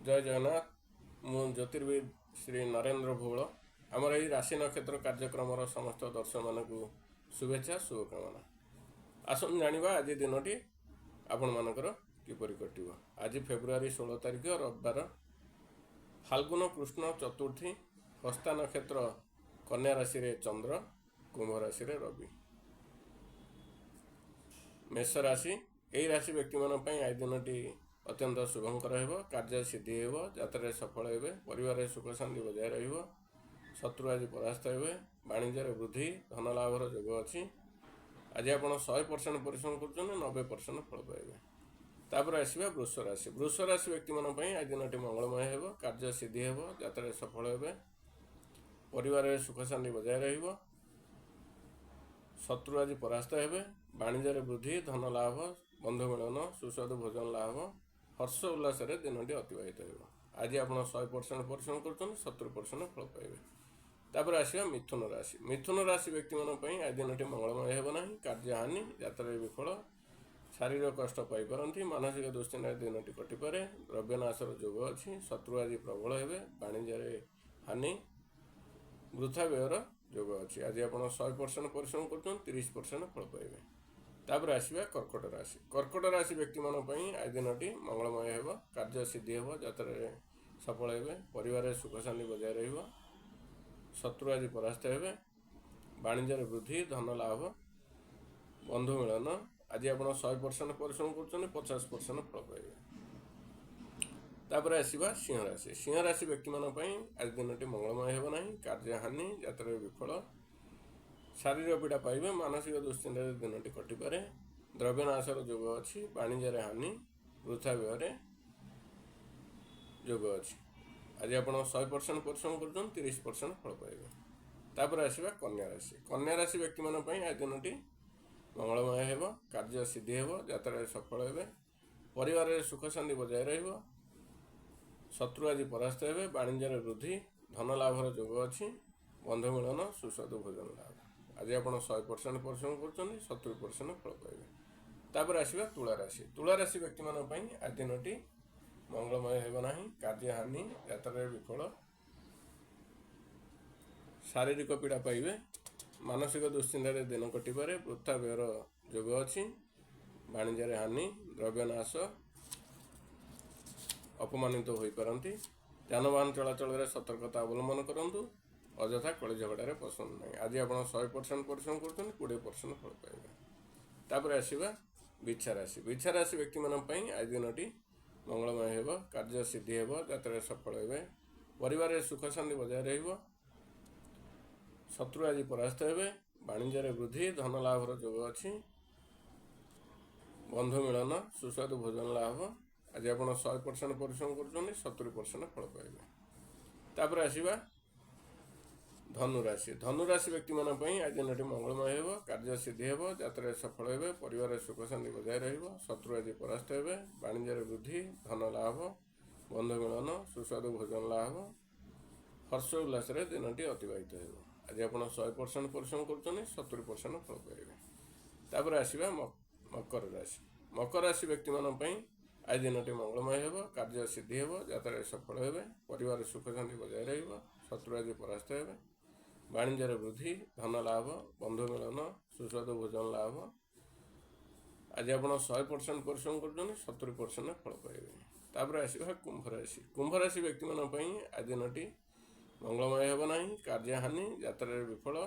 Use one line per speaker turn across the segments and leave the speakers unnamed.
जय जगन्नाथ मु ज्योतिर्विद श्री नरेंद्र भोल आमर यही राशि नक्षत्र कार्यक्रम समस्त दर्शक मान शुभेच्छा शुभकामना। आसन जाना आज दिन टी आपण मानकर किपरि कटिब। आज फेब्रुआरी 16 तारिख रविवार फाल्गुन कृष्ण चतुर्थी हस्ता नक्षत्र कन्या राशि रे चंद्र कुंभ राशि रे रवि। मेष राशि यही राशि व्यक्ति मान आज दिन टी अत्यंत शुभंकर हो। कार्य सिद्धि हो, यात्रा सफल हो, परिवार सुख शांति बजाय रहिबो, शत्रु आज परास्त हे, वाणिज्य वृद्धि धन लाभर जोग अच्छी। आज आप 100% परिश्रम कर 90% फल पाइबे। तापर आसवा वृष राशि। वृष राशि व्यक्ति मान आज दिन मंगलमय हो, कार्य सिद्धि हो, यात्रा सफल हो, परिवार सुख शांति बजाय रहिबो, शत्रु आज परास्त हे, वाणिज्य वृद्धि धन लाभ बंधु मिलन सुस्वादु भोजन लाभ हर्ष उल्लास दिन अतिबाहित हो। आज आप 100% परिश्रम कर 70% फल पाइबे। तापर आसवा मिथुन राशि। मिथुन राशि व्यक्ति मान आज दिन मंगलमय हो ना, कार्य हानि यात्रा विफल, शारीरिक कष्ट पाइपारती, मानसिक दुश्चिंता दिन कटिपे, द्रव्यनाशर जोग अच्छी, शत्रु आज प्रबल हे, वाणिज्य हानि वृथा व्ययर जोग अच्छी। आज आप 100% परिश्रम कर 30% फल पाइबे। तापर आसवा कर्कट राशि। कर्कट राशि व्यक्ति मान आज दिन मंगलमय हो, कार्य सिद्धि हो, यात्रा सफल हे, परिवार सुख शांति बजाय रहिबो, शत्रु आज परास्त हे, वाणिज्य वृद्धि धन लाभ बंधु मिलन। आज आप 100% परिश्रम कर 50% फल पाइबे। तापर आसवा सिंह राशि। सिंह राशि व्यक्ति मान आज दिन मंगलमय हो ना, कार्य हानि यात्रा विफल, शारीरिक पीड़ा पाइबे, मानसिक दुश्चिंता दिन कटिपे, द्रव्यनाशर जोग अच्छी, वाणिज्य हानि वृथा व्यय जोग अच्छी। आज आप 100% परिश्रम कर 30% फल पाइबे। तापर आसवा कन्या राशि। कन्या राशि व्यक्ति मान आज दिन मंगलमय हो, कार्य सिद्धि हो, यात्रा सफल हे, परिवार सुख शांति बजाय रहिबो, शत्रु आज परास्त हे, वाणिज्य वृद्धि धन लाभर जोग अच्छी, बंधु मिलन सुस्वादु भोजन लाभ। आज आप 100% परिश्रम कर 70% फल पाइबे। तापर आसवा तुला राशि। तुला राशि व्यक्ति मान आज दिन मंगलमय हो ना, कार्य हानि यात्रा विफल, शारीरिक पीड़ा पाइबे, मानसिक दुश्चिंता दिन कटिपे, वृथा व्ययर जोग अच्छी, वाणिज्य हानि द्रव्यनाश अपमानित हो पारती, जानवाहन चलाचल सतर्कता अवलंबन करूँ, अଯଥା कଳି झगड़े पसंद नहीं। आज आप 100% परिश्रम कर 20% फल पाइबे। तापर आसवा बिछा राशि। बिछा राशि व्यक्ति मान आज दिन मंगलमय हो, कार्य सिद्धि हो, यात्रा सफल हे, परिवार सुख शांति बजाय रहिबो, शत्रु आज परास्त हे, वाणिज्य वृद्धि धन लाभर जोग अच्छी, बंधु मिलन सुस्वादु भोजन लाभ। आज आप 100% परिश्रम कर 70% फल पाइबे। तापर आसवा धनु राशि। धनु राशि व्यक्ति मान आज दिन मंगलमय हो, कार्य सिद्धि हो, यात्रा सफल हे, परिवार सुख शांति बजाय रहिबो, शत्रु आज परास्त हे, वाणिज्य वृद्धि धन लाभ बंधु मिलन सुस्वादु भोजन लाभ हर्ष उल्लास दिन अतिबाहित हो। आज आप 100% परिश्रम कर 70% फल पाइबे। तापर आसवा मकर राशि। मकर राशि व्यक्ति मान आज दिन मंगलमय हो, कार्य सिद्धि हो, यात्रा सफल हे, परिवार सुख शांति बजाय रहिबो, शत्रु आज परास्त हे, वाणिज्य वृद्धि धन लाभ बंधु मिलन सुस्वादु भोजन लाभ। आज आप 100% परिश्रम कर 70% फल पाइबे। तापर आसवा कुंभ राशि। कुंभ राशि व्यक्ति मान आज दिन मंगलमय हो ना, कार्य हानि यात्रा विफल,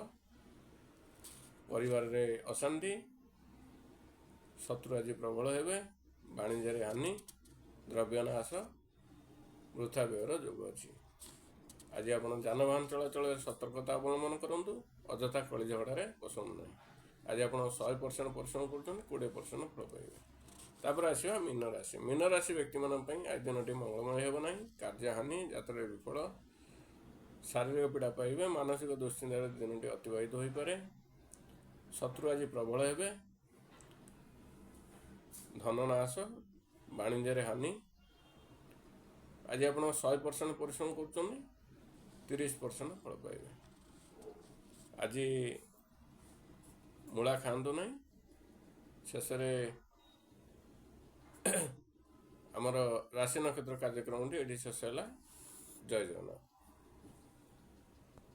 परिवार अशांति, शत्रु आज प्रबल हे, वाणिज्य हानि द्रव्यनाश वृथा व्ययर जोग अच्छी। आज आप जानवाहन चलाचल सतर्कता अवलंबन करूँ, अଯଥା कଳି झगड़े पसंद नहीं। आज आप 100% परिश्रम कर 20% फल पाइबे। तापर आसवा मीन राशि। मीन राशि व्यक्ति मान आज दिन मंगलमय हो ना, कार्य हानि यात्रा विफल, शारीरिक पीड़ा पाइबे, मानसिक दुश्चिंता दिन अतिबाहित हो पारे, शत्रु आज प्रबल हे, धननाश वाणिज्य हानि। आज आप 100% परिश्रम कर 30% फल पाइबे। आज मूला खातु ना, शेष ଆମର ରାଶି ନକ୍ଷତ୍ର କାର୍ଯ୍ୟକ୍ରମଟି ଏଠି ଶେଷ ହେଲା। ଜୟ ଜଗନ୍ନାଥ।